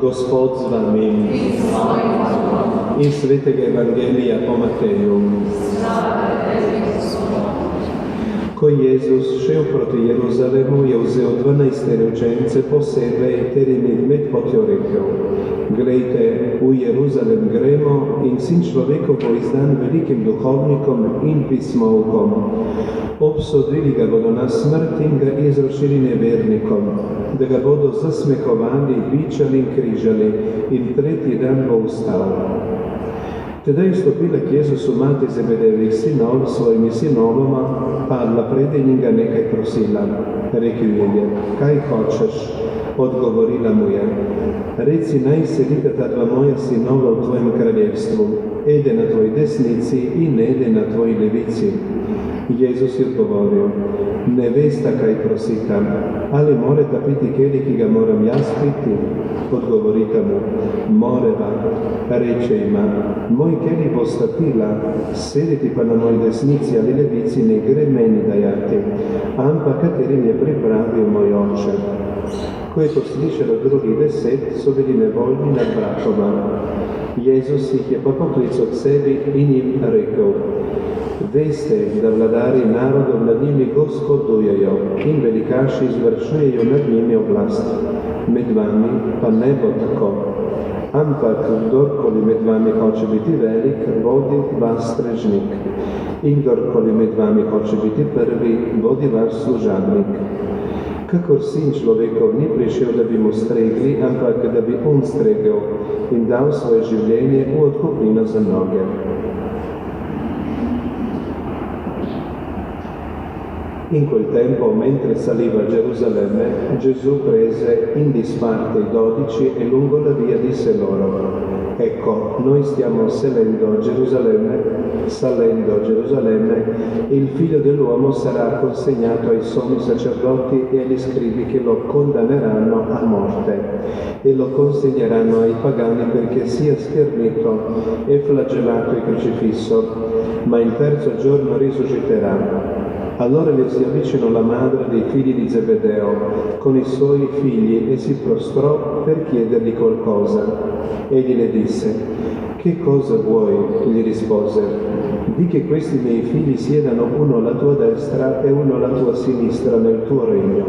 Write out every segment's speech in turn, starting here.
Gospod z vami. Iz svetega Evangelija po Mateju. Ko je Jezus šel proti Jeruzalemu, je vzel 12 učence posebej ter jim med potjo rekel: Glejte, v Jeruzalem gremo in Sin človekov bo izdan velikim duhovnikom in pismovkom. Obsodili ga bodo na smrt in ga izročili nevernikom, da ga bodo zasmehovali, bičali in križali in tretji dan bo vstal. Tedaj je vstopila k Jezusu mati Zebedejevih sinov s svojimi sinovoma, padla pred in ga nekaj prosila. Rekel je: Kaj hočeš? Odgovorila mu je: Reci, naj sedita ta dva moja sinova v tvojem kraljevstvu, eden na tvoji desnici in eden na tvoji levici. Jezus je odgovoril: Ne vesta, kaj prosita, ali moreta piti kelih, ki ga moram jaz piti? Odgovorita mu: Moreva. Reče jima: Moj kelih bosta pila, sedeti pa na moji desnici ali levici ne gre meni dajati, ampak katerim je pripravil moj oče. Ko je to slišalo drugih 10, so bili nevoljni nad bratoma. Jezus jih je pa poklical k sebi in jim rekel: Veste, da vladarji narodov nad njimi gospodujejo in velikaši izvršujejo nad njimi oblast. Med vami pa ne bo tako. Ampak kdorkoli med vami hoče biti velik, vodi vas strežnik. In kdorkoli med vami hoče biti prvi, vodi vaš služabnik. Kakor Sin človekov ni prišel, da bi mu stregli, ampak da bi on stregel in dal svoje življenje v odkupnino za mnoge. In quel tempo, mentre saliva a Gerusalemme, Gesù prese in disparte i 12 e lungo la via disse loro: Ecco, noi stiamo salendo a Gerusalemme, il Figlio dell'uomo sarà consegnato ai sommi sacerdoti e agli scribi che lo condanneranno a morte e lo consegneranno ai pagani perché sia schernito e flagellato e crocifisso, ma il terzo giorno risusciterà. Allora gli si avvicinò la madre dei figli di Zebedeo con i suoi figli e si prostrò per chiedergli qualcosa. Egli le disse: Che cosa vuoi? Gli rispose: Di che questi miei figli siedano uno alla tua destra e uno alla tua sinistra nel tuo regno.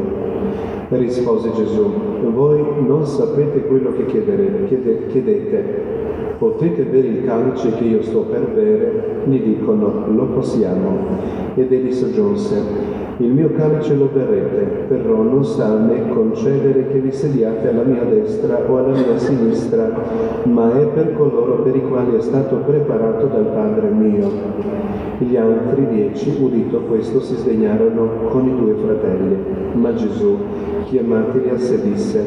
Rispose Gesù: Voi non sapete quello che chiedete. Potete bere il calice che io sto per bere? Gli dicono: Lo possiamo. Ed egli soggiunse: Il mio calice lo berrete, però non sta a me concedere che vi sediate alla mia destra o alla mia sinistra, ma è per coloro per i quali è stato preparato dal Padre mio. Gli altri 10, udito questo, si sdegnarono con i 2 fratelli. Ma Gesù, chiamatili a sé, disse: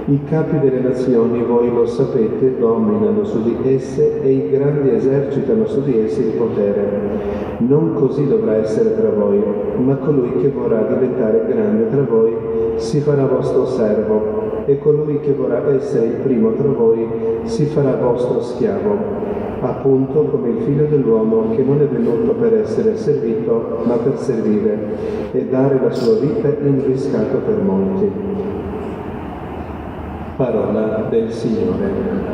I capi delle nazioni, voi lo sapete, dominano su di esse e i grandi esercitano su di esse il potere. Non così dovrà essere tra voi, ma colui che vorrà diventare grande tra voi si farà vostro servo, e colui che vorrà essere il primo tra voi si farà vostro schiavo, appunto come il Figlio dell'uomo, che non è venuto per essere servito, ma per servire e dare la sua vita in riscatto per molti. Parola del Signore.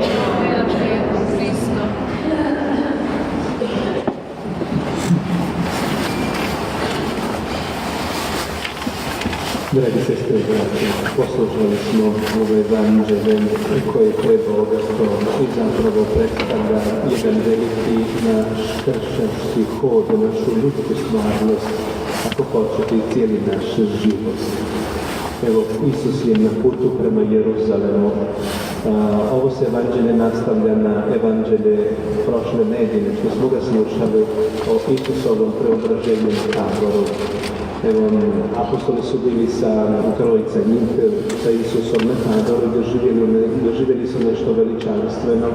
Dragi sestre i braći, poslušali smo ovo evanđelje koje je bogato i zapravo predstavlja jedan veliki naš kršćanski hod, našu ljudsku stvarnost, ako hoćete i cijeli naš život. Evo, Isus je na putu prema Jeruzalemu. Ovo se evanđelje nastavlja na evanđelje prošle nedjelje, što smo ga slušali o Isusovom preobraženju u Taboru. Evo, apostoli su bili sa trojica njih, sa Isusom na Taboru, doživjeli su nešto veličanstveno,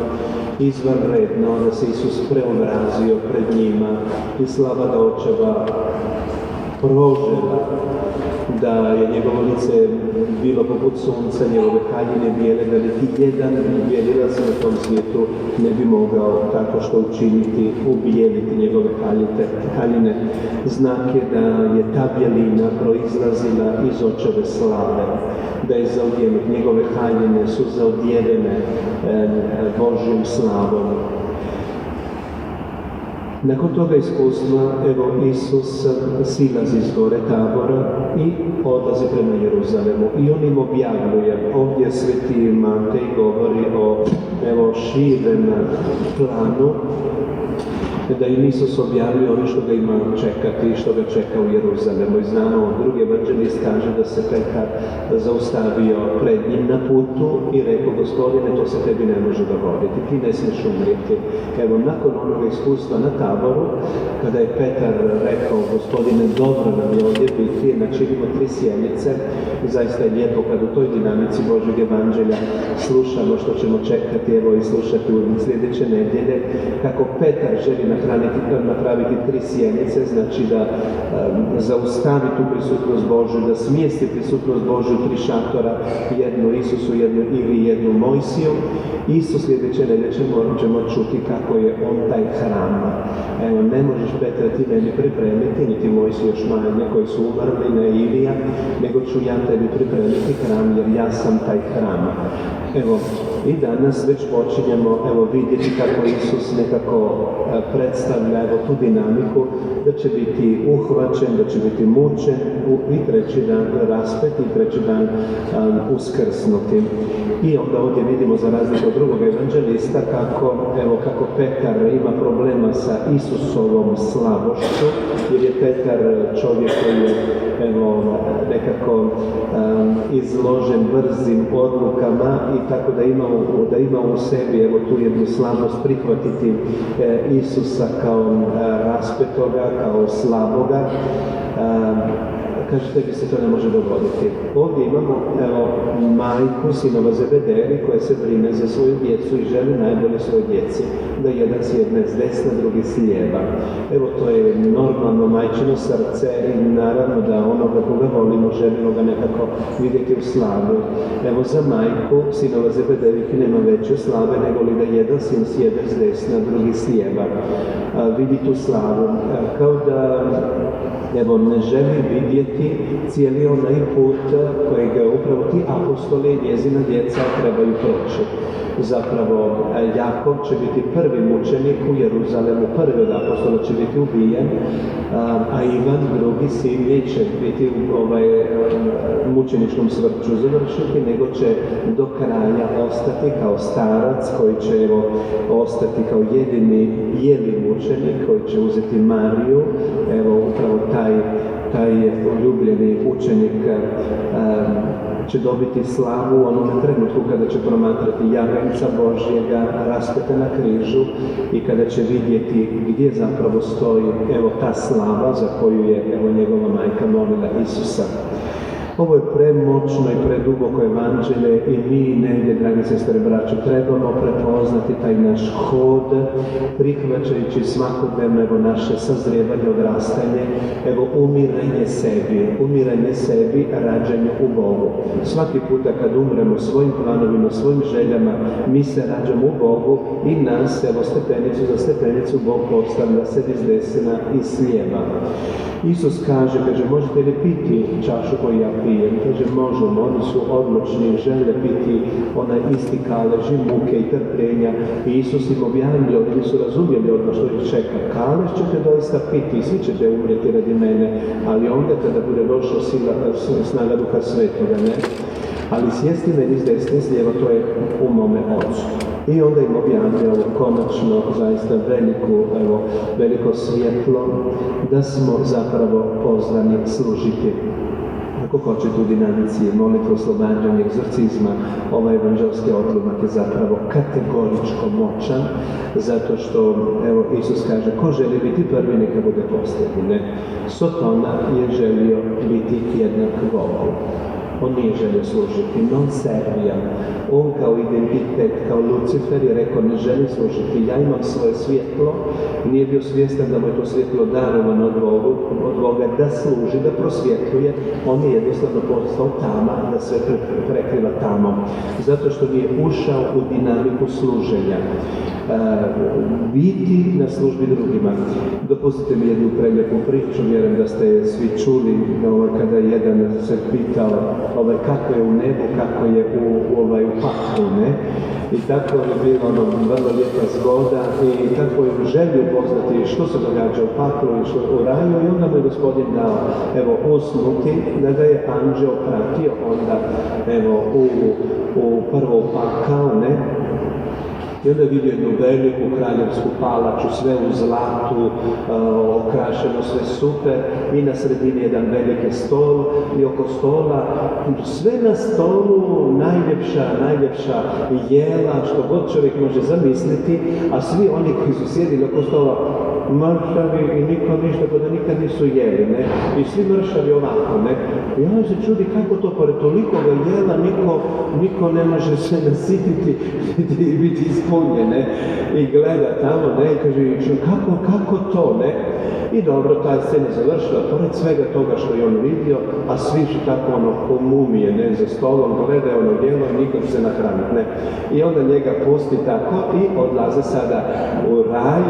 izvanredno, da se Isus preobrazio pred njima i slava da očeva prožela da je njegovo lice bilo poput sunca, njegove haljine bijele, da niti jedan bijelilac na tom svijetu ne bi mogao tako što učiniti, ubijeliti njegove haljine. Znak je da je ta bijelina proizlazila iz očeve slave, da je zaodjenut. Njegove haljine su zaodjevene Božjom slavom. Nakon toga iskustva, evo, Isus silazi iz gore Tabora i odlazi prema Jeruzalemu. I on im objavljuje. Ovdje Sveti Matej govori o, evo, širem planu, da im Isus objavljuje ono što ga ima čekati i što ga čeka u Jeruzalemu. I znamo, drugi evanđelist kaže da se Petar zaustavio pred njim na putu i rekao: Gospodine, to se tebi ne može dogoditi, ti ne smiješ umrijeti. Evo, nakon onog iskustva na Taboru, kada je Petar rekao: Gospodine, dobro nam je ovdje biti, načinimo 3 sjenice. Zaista je lijepo kad u toj dinamici Božjeg evanđelja slušamo što ćemo čekati, evo, i slušati u sljedeće nedjelje, kako Petar želi napraviti 3 sjenice, znači da zaustavi tu prisutnost Božju, da smjesti prisutnost Božju 3 šatora, jednu Isusu, jednu Ili, jednu Mojsiju. Isto sljedeće nedjelje ćemo čuti kako je on taj hram. Evo, ne možeš, Petre, ti meni pripremiti, niti Mojsiju još manje koji su umrli, ne Ilija, nego ću ja tebi pripremiti hram, jer ja sam taj hram. Evo, i danas već počinjemo, evo, vidjeti kako Isus nekako predstavlja, evo, tu dinamiku, da će biti uhvaćen, da će biti mučen i 3. dan raspet i 3. dan uskrsnuti. I onda ovdje vidimo, za razliku od drugog evanđelista, kako Petar ima problema sa Isusovom slavošću, jer je Petar čovjek koji je, evo, nekako izložen brzim odlukama i tako da ima u sebi, evo, tu jednu slabost prihvatiti Isusa kao raspetoga, kao slaboga. Kaže, tebi se to ne može dogoditi. Ovdje imamo, evo, majku sinova Zebedeji koja se brine za svoju djecu i želi najbolje svojoj djeci, da jedan sjedne s desna, drugi s lijeva. Evo, to je normalno majčino srce i naravno da onoga koga volimo, želimo ga nekako vidjeti u slavu. Evo, za majku sinova Zebedeji nema veće slave nego li da jedan sin sjede s desna, drugi s lijeva. Vidi tu slavu, kao da, evo, ne želi vidjeti cijeli onaj put kojeg upravo ti apostoli, njezina djeca, trebaju proći. Zapravo, Jakov će biti prvi mučenik u Jeruzalemu, prvi od apostola će biti ubijen, a Ivan, drugi sin, neće biti u mučeničkom svrću završiti, nego će do kraja ostati kao starac koji će, evo, ostati kao jedini bijeli mučenik koji će uzeti Mariju. Evo, upravo taj ljubljeni učenik će dobiti slavu u onome trenutku kada će promatrati jaganjca Božjega raspeta na križu i kada će vidjeti gdje zapravo stoji, evo, ta slava za koju je, evo, njegova majka molila Isusa. Ovo je premoćno i preduboko evanđelje i mi negdje, dragi sestre i braćo, trebamo prepoznati taj naš hod, prihvaćajući svakodnevno, evo, naše sazrijevanje, odrastanje, evo, umiranje sebi, rađanje u Bogu. Svaki puta kad umremo svojim planovima, svojim željama, mi se rađamo u Bogu i nas, evo, stepenicu za stepenicu Bog postavlja sebi s desna i s lijeva. Isus kaže, možete li piti čašu koju ja pijem? Kaže, možemo, oni su odlučni, žele piti onaj isti kalež i muke i trpljenja. I Isus im objavljuje, oni su razumjeli odmah što ih čeka. Kalež ćete doista piti i svi ćete umrijeti radi mene, ali onda kada bude došla snaga Duha Svetoga, ne? Ali sjesti meni s desne, s lijeva, to je u mome Ocu. I onda im objavljuje ovo konačno, zaista veliko svjetlo, da smo zapravo pozvani služiti. Ako hoće tu dinamici, molitvu, oslobađanje, egzorcizma, ovaj evanđelski odlomak je zapravo kategoričko moćan, zato što, evo, Isus kaže, ko želi biti prvi, neka bude posljednji, ne? Sotona je želio biti jednak Bogu. On nije želio služiti, non serviam. On kao identitet, kao Lucifer je rekao ne želim služiti, ja imam svoje svjetlo, nije bio svjestan da mu je to svjetlo darovano od Boga da služi, da prosvjetljuje, on je jednostavno postao tama, da sve prekriva tamom. Zato što nije ušao u dinamiku služenja. Biti na službi drugima. Dopustite mi jednu prelijepu priču, vjerujem da ste svi čuli kada jedan se pitao kako je u nebu, kako je u paklu, ne? I tako je bila vrlo lijepa zgoda i tako je želio upoznati što se događa u paklu i što u raju i onda mu je Gospodin dao, usnuti da ga je anđeo pratio onda, u prvo pakao, ne? I onda je vidio jednu veliku kraljevsku palaču, sve u zlatu, okrašeno, sve super, i na sredini jedan veliki stol i oko stola, sve na stolu najljepša jela, što god čovjek može zamisliti, a svi oni koji su sjedili oko stola mršavi i niko ništa, pa da nikad nisu jeli, ne? I svi mršavi ovako, ne? I on se čudi kako to, pored toliko ga jela, niko ne može se nasititi i biti ispunjen, ne? I gleda tamo, ne? I kaže, kako to, ne? I dobro, ta scena završila, pored svega toga što je on vidio, a svi su tako ko mumije, ne? Za stolom gledaju jelo i nikom se nahraniti, ne? I onda njega pusti tako i odlaze sada u raj,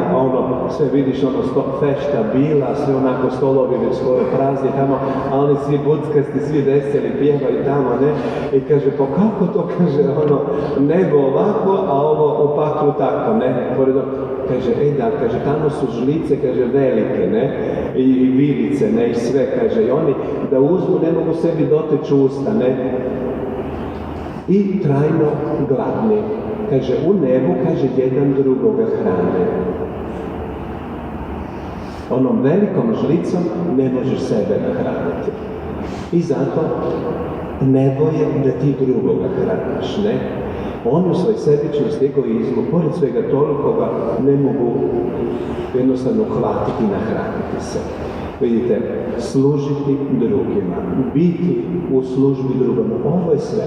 sve vidiš, fešta bila, sve onako stolovi već skoro prazni tamo, a oni svi buckasti, svi veseli, pjevaju tamo, ne? I kaže, pa kako to, kaže, nebo ovako, a ovo u paklu tako, ne? Kaže, kaže, tamo su žlice, kaže, velike, ne? I vilice, ne? I sve, kaže, i oni da uzmu ne mogu sebi doteći usta, ne? I trajno gladni. Kaže, u nebu, kaže, jedan drugoga hrane. Onom velikom žlicom ne možeš sebe nahraniti. I zato nebo je da ti drugoga hraniš, ne? Oni u svoj sebičnosti, egoizmu, pored svega toliko ga ne mogu jednostavno hvatiti i nahraniti se. Vidite, služiti drugima, biti u službi drugima, ovo je sve.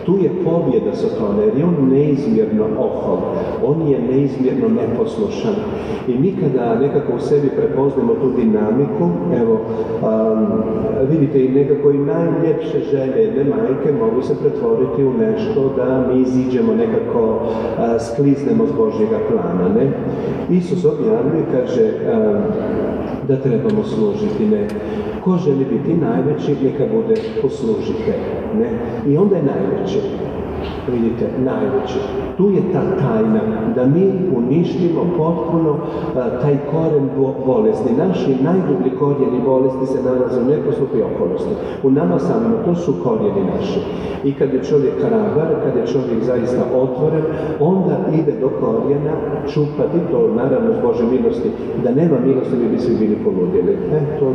Tu je pobjeda Satana, jer je on neizmjerno ohol, on je neizmjerno neposlušan. I mi kada nekako u sebi prepoznamo tu dinamiku, vidite, i nekako i najljepše želje jedne majke mogu se pretvoriti u nešto da mi iziđemo nekako, skliznemo s Božjega plana, ne? Isus objavljuje, kaže, da trebamo služiti, ne? Ko želi biti najveći, neka bude poslužitelj, ne? I onda je najveći. Vidite, najveći. Tu je ta tajna, da mi uništimo potpuno taj koren bolesti. Naši najdublji korijeni bolesti se nalaze u neposluhu i oholosti. U nama samima, to su korijeni naši. I kad je čovjek hrabar, kad je čovjek zaista otvoren, onda ide do korijena čupati to, naravno s Bože milosti. Da nema milosti, mi bi svi bili poludjeli.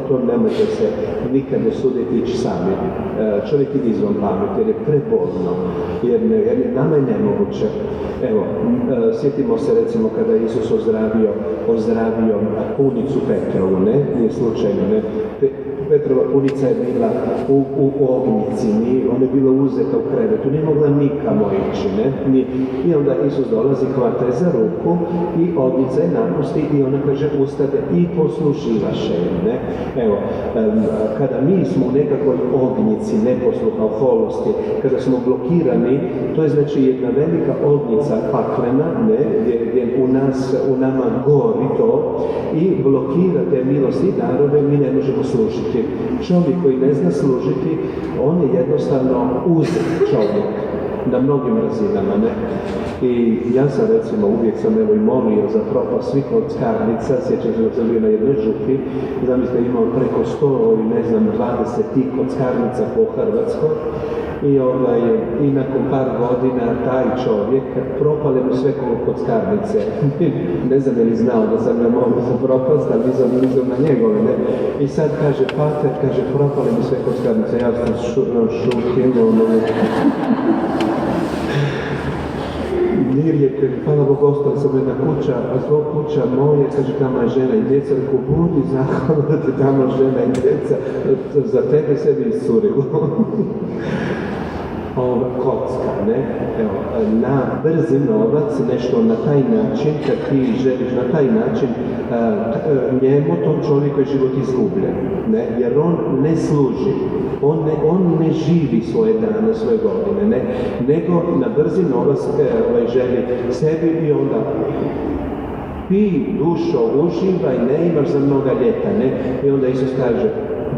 To nemojte se nikad ne suditi ići sami. Čovjek ide izvan pameti, jer je prebolno. Jer nama je nemoguće. Evo, sjetimo se recimo kada je Isus ozdravio punicu Petrovu, ne? Nije slučajno, ne? Petrova punica je bila u ognjici, ona je bila uzeta u krevetu, nije mogla nikamo ići, ne? I onda Isus dolazi, hvata je za ruku i ognjica je napusti i ona kaže, ustade i poslušivaše, ne? Evo, kada mi smo u nekakvoj ognjici, neposluha, oholosti, kada smo blokirani, to je znači jedna velika ognjica paklena, ne? Gdje u nama gori to i blokira te milosti i darove, mi ne možemo služiti. Čovjek koji ne zna služiti, on je jednostavno uzet čovjek na mnogim razinama, ne? I ja sam recimo uvijek i molio za propast svih kockarnica, sjećam se da sam bio na jednoj župi, zamislite imao preko 100 i 20 kockarnica po Hrvatskoj i nakon par godina taj čovjek propale mu sve kockarnice. Ne znam je li znao da sam ga molio za propast, ali nisam na njegove, ne? I sad kaže, pater, kaže, propale mu sve kockarnice, ja sam šutim, Mirje, hvala Bogu, ostala sam jedna kuća, a zbog kuća moje, kaže, tamo je žena i djeca, reko, budi zahvalno da te tamo žena i djeca, za tebe sebi iscurilo. kocka, ne? Evo, na brzi novac, nešto na taj način, kad ti želiš na taj način, njemu, tom čovjeku je život izgubljen, ne? Jer on ne služi, on ne živi svoje dane, svoje godine, ne? Nego na brzi novac želi sebi i onda pi, dušo, uživaj, ne imaš za mnoga ljeta, ne? I onda Isus kaže,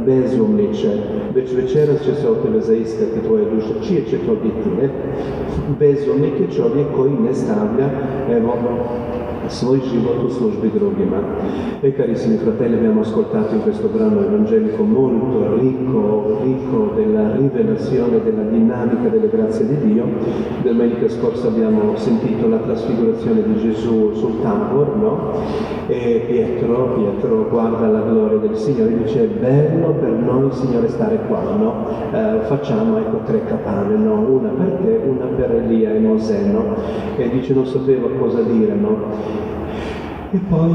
bezumniče, već večeras će se od tebe zaiskati tvoje duše. Čije će to biti, ne? Bezumnik je čovjek koji ne stavlja, evo, svoj život u službi drugima. E carissimi fratelli, abbiamo ascoltato in questo brano evangelico molto ricco della rivelazione della dinamica delle grazie di Dio. Domenica scorsa abbiamo sentito la trasfigurazione di Gesù sul Tabor, no? E Pietro guarda la gloria del Signore e dice: è bello per noi, Signore, stare qua, no? Facciamo, ecco, 3 capanne, no? Una per te, una per Elia e Mosè, no? E dice, non sapeva cosa dire, no? E poi,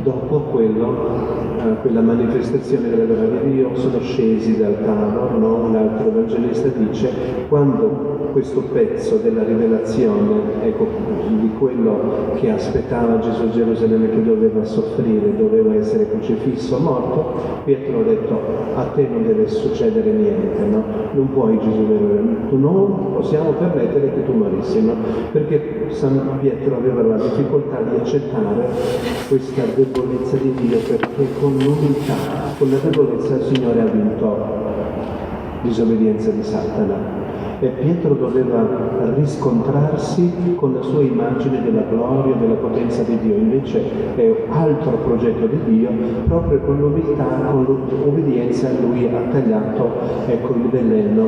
dopo quella manifestazione della gloria di Dio, sono scesi dal Tabor, no? Un altro evangelista dice, quando questo pezzo della rivelazione, ecco, di quello che aspettava Gesù a Gerusalemme, che doveva soffrire, doveva essere crocifisso, morto, Pietro ha detto, a te non deve succedere niente, no? Non puoi, Gesù, tu non possiamo permettere che tu morissi, no? Perché San Pietro aveva la difficoltà di accettare questa debolezza di Dio, perché con l'umiltà, con la debolezza il Signore ha vinto disobbedienza di Satana. E Pietro doveva riscontrarsi con la sua immagine della gloria, della potenza di Dio, invece è un altro progetto di Dio, proprio con l'umiltà, con l'obbedienza lui ha tagliato, ecco, il veleno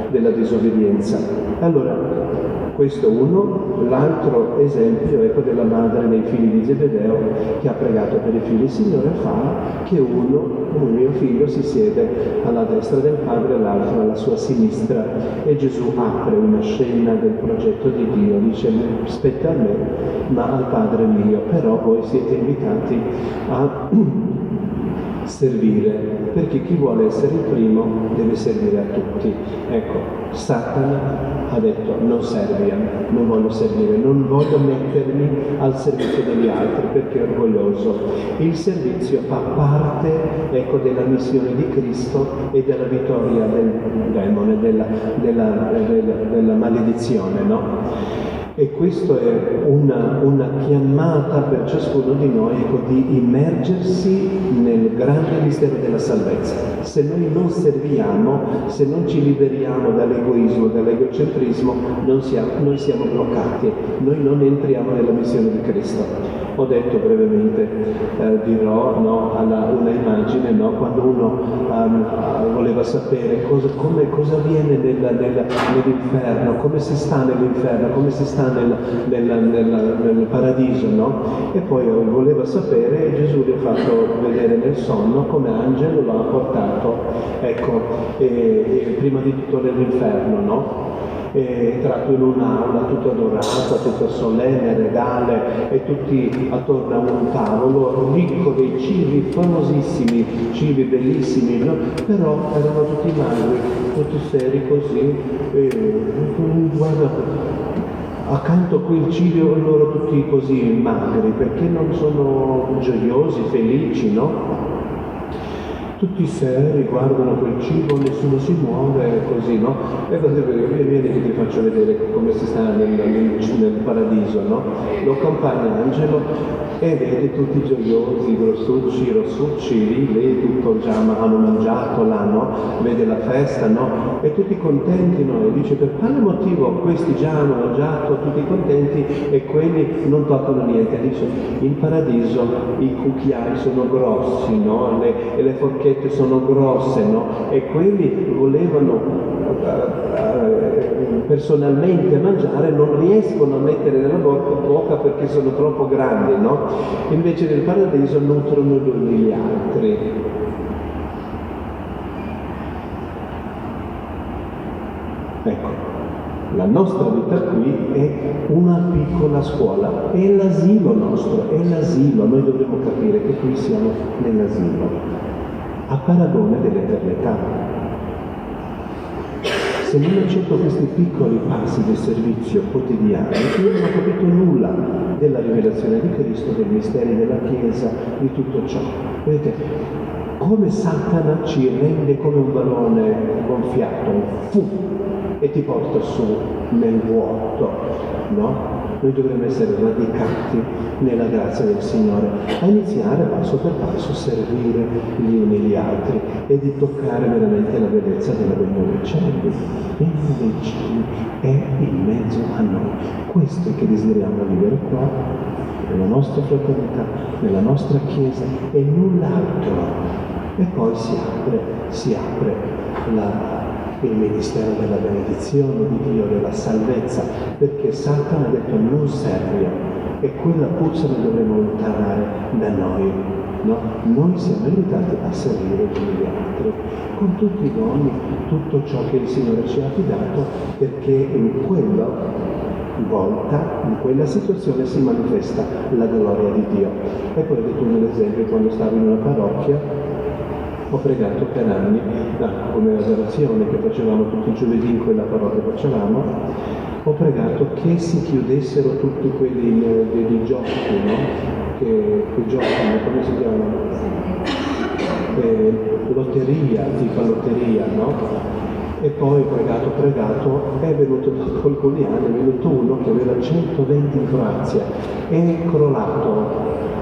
della disobbedienza. Allora, questo uno, l'altro esempio, ecco, della madre dei figli di Zebedeo che ha pregato per i figli. Il Signore fa che un mio figlio si siede alla destra del padre e l'altro alla sua sinistra, e Gesù apre una scena del progetto di Dio, dice: spetta a me, ma al Padre mio, però voi siete invitati a servire, perché chi vuole essere il primo deve servire a tutti. Ecco, Satana ha detto: non voglio servire, non voglio mettermi al servizio degli altri perché è orgoglioso. Il servizio fa parte, ecco, della missione di Cristo e della vittoria del demone, della maledizione, no? E questo è una chiamata per ciascuno di noi, ecco, di immergersi nel grande mistero della salvezza. Se noi non serviamo, se non ci liberiamo dall'egoismo, dall'egocentrismo, noi siamo bloccati, noi non entriamo nella missione di Cristo. Ho detto brevemente, dirò, no, una immagine, no, quando uno voleva sapere cosa avviene nell'inferno, come si sta nell'inferno, come si sta nel paradiso, no? E poi voleva sapere, e Gesù gli ha fatto vedere nel sonno come angelo lo ha portato, ecco, prima di tutto nell'inferno, no? È entrato in un'aula tutta dorata, tutta solenne, regale, e tutti attorno a un tavolo ricco dei cibi famosissimi, cibi bellissimi, no? Però erano tutti magri, tutti seri così, guarda, accanto a quel cibo loro tutti così magri, perché non sono gioiosi, felici, no? Tutti seri, guardano quel cibo, nessuno si muove, così, no? E così, vieni che ti faccio vedere come si sta nel paradiso, no? Lo accompagna Angelo e vede tutti gioiosi, grossucci, rossucci, lì tutto già hanno mangiato là, no? Vede la festa, no? E tutti contenti, no? E dice: per quale motivo questi già hanno mangiato, tutti contenti, e quelli non toccano niente? Dice: in paradiso i cucchiai sono grossi, no? E le forchette sono grosse, no? E quelli volevano personalmente mangiare, non riescono a mettere nella bocca perché sono troppo grandi, no? Invece nel paradiso nutrono gli altri. Ecco, la nostra vita qui è una piccola scuola, è l'asilo nostro, è l'asilo. Noi dovremmo capire che qui siamo nell'asilo, a paragone dell'eternità. Se non accetto questi piccoli passi di servizio quotidiano, io non ho capito nulla della rivelazione di Cristo, dei misteri della Chiesa, di tutto ciò. Vedete, come Satana ci rende come un ballone gonfiato, e ti porta su nel vuoto, no? Noi dovremmo essere radicati nella grazia del Signore, a iniziare passo per passo a servire gli uni gli altri e di toccare veramente la bellezza della Regno dei Cieli. Il Regno dei Cieli è in mezzo a noi. Questo è che desideriamo vivere qua, nella nostra fraternità, nella nostra Chiesa e null'altro. E poi si apre il ministero della benedizione di Dio, della salvezza, perché Satana ha detto non serve, e quella puzza la dovremo allontanare da noi, no? Noi siamo invitati a servire gli altri, con tutti i doni, tutto ciò che il Signore ci ha affidato, perché in quella volta, in quella situazione si manifesta la gloria di Dio. E poi ho detto un esempio, quando stavo in una parrocchia, ho pregato per anni, come adorazione che facevamo tutti i giovedì in quella parrocchia facevamo, ho pregato che si chiudessero tutti quelli dei giochi, no? Che giocano, come si chiamano? Lotteria, tipo lotteria, no? E poi ho pregato, è venuto dopo alcuni anni, è venuto uno che aveva 120 in Croazia, è crollato,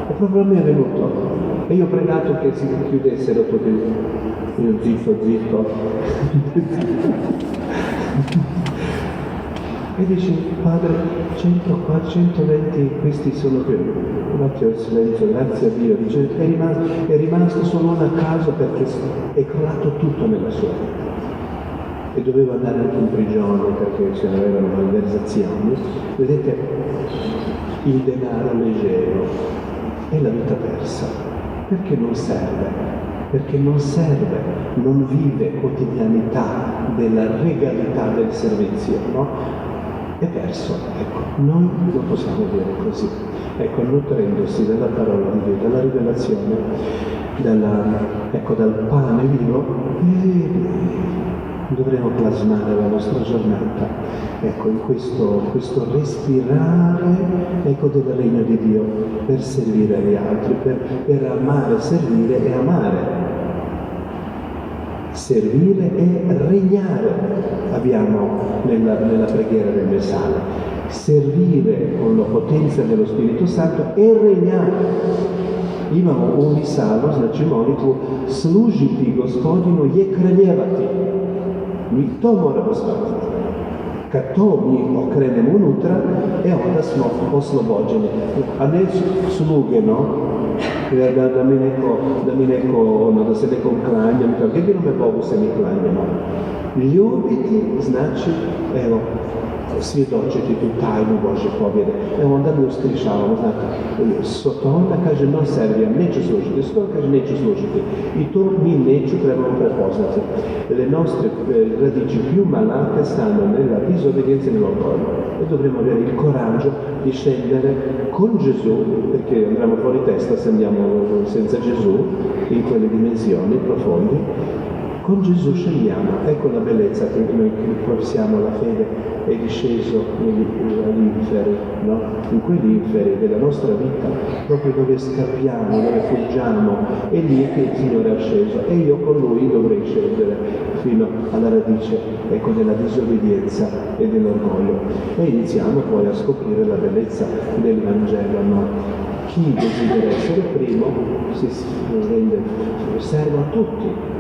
e proprio a me è venuto. E io ho pregato che si chiudessero tutti. Io zitto. E dice, padre, 120, questi sono più. Un attimo il silenzio, grazie a Dio. Dice, è rimasto solo uno a caso perché è crollato tutto nella sua vita. E doveva andare anche in prigione perché ce n'avevano malversazioni. Vedete, il denaro leggero è la vita persa. Perché non serve? Perché non serve, non vive quotidianità della regalità del servizio, no? È perso, ecco, noi non possiamo dire così. Ecco, nutrendosi dalla parola di Dio, dalla rivelazione, dal pane vivo, dovremo plasmare la nostra giornata, ecco, in questo respirare, ecco, del regno di Dio, per servire agli altri, per amare, servire e amare. Servire e regnare, abbiamo nella preghiera del Messale. Servire con la potenza dello Spirito Santo e regnare. Imamo u misalu, znači molitvu, služiti Gospodinu je kraljevati. Mi to moramo shvatiti. Kad to mi okrenemo unutra, onda smo oslobođeni. A ne sluge, no? Da se neko klanja, jedino me Bogu se mi klanjamo. Ljubiti znači, evo, svjedočiti tu tajnu Božje pobjede. Evo onda mi uskrišavamo, znate, Sotonda kaže non serviam, neću služiti, Sotonda kaže neću služiti. I to mi neću trebamo prepoznati. Le nostre radici più malate stanno nella disobbedienza e nell'orgoglio e dovremo avere il coraggio di scendere con Gesù, perché andremo fuori testa se andiamo senza Gesù in quelle dimensioni profondi. Con Gesù scendiamo, ecco la bellezza che noi professiamo la fede è disceso agli inferi, no? In quegli inferi della nostra vita, proprio dove scappiamo, dove fuggiamo, è lì che il Signore è sceso e io con Lui dovrei scendere fino alla radice, ecco, della disobbedienza e dell'orgoglio. E iniziamo poi a scoprire la bellezza del Vangelo, no? Chi desidera essere primo si rende servo a tutti.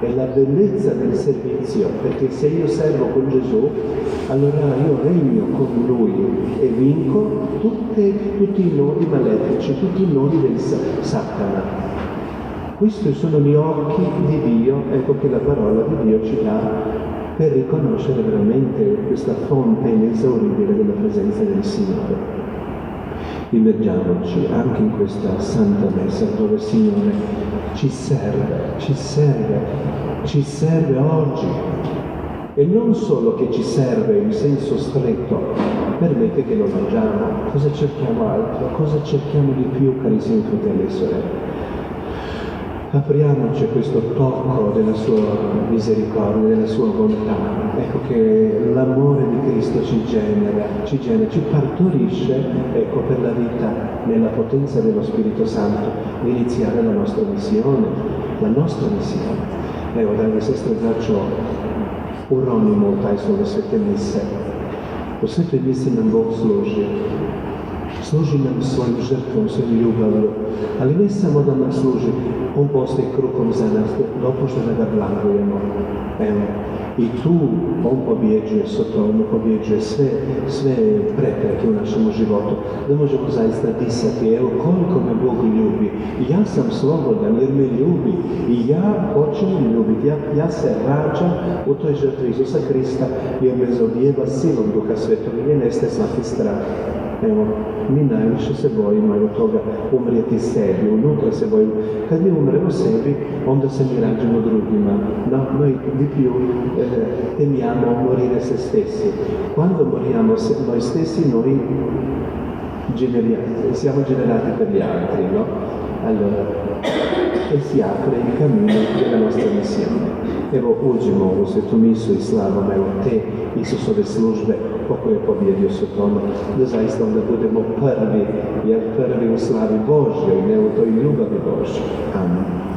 È la bellezza del servizio, perché se io servo con Gesù, allora io regno con Lui e vinco tutti i nodi malefici, tutti i nodi del Satana. Questi sono gli occhi di Dio, ecco che la parola di Dio ci dà per riconoscere veramente questa fonte inesauribile della presenza del Signore. Immergiamoci anche in questa Santa Messa dove il Signore ci serve oggi. E non solo che ci serve in senso stretto, permette che lo mangiamo. Cosa cerchiamo altro? Cosa cerchiamo di più, carissimi fratelli e sorelle? Apriamoci a questo tocco della sua misericordia, della sua bontà. Ecco che l'amore di Cristo ci genera, ci partorisce, ecco, per la vita nella potenza dello Spirito Santo, di iniziare la nostra missione. Evo, dragi sestre, braćo, uronimo u taj svoj svete mise. U svetoj misi nam Bog služi nam svojim žrtvom, svojim ljubavlju, ali ne samo da nam služi, on postoji kruhom za nas, dopušta da ga blagujemo. Evo, i tu on pobjeđuje Sotonu, pobjeđuje sve prepreke u našem životu, da možemo zaista disati. Evo koliko me Bog ljubi. I ja sam slobodan jer me ljubi. I ja počinjem ljubiti. Ja se rađam u toj žrtvi Isusa Krista jer me zaodijeva silom Duha Svetog i ne nestaje svaki strah. Evo, mi najviše se bojimo evo toga umrijeti sebi, unutra se bojimo. Kad mi umremo sebi, onda se mi rađamo drugima. No, noi di più temiamo morire se stessi. Quando moriamo noi stessi, noi siamo generati per gli altri, no? Allora, e si apre il cammino della nostra missione. Evo, uđimo u svetu misu i slavom, evo te Isusove službe po koje je pobjedio Sotonu, da zaista onda budemo prvi, jer prvi u slavi Božjoj, ne u toj ljubavi Božjoj. Amen.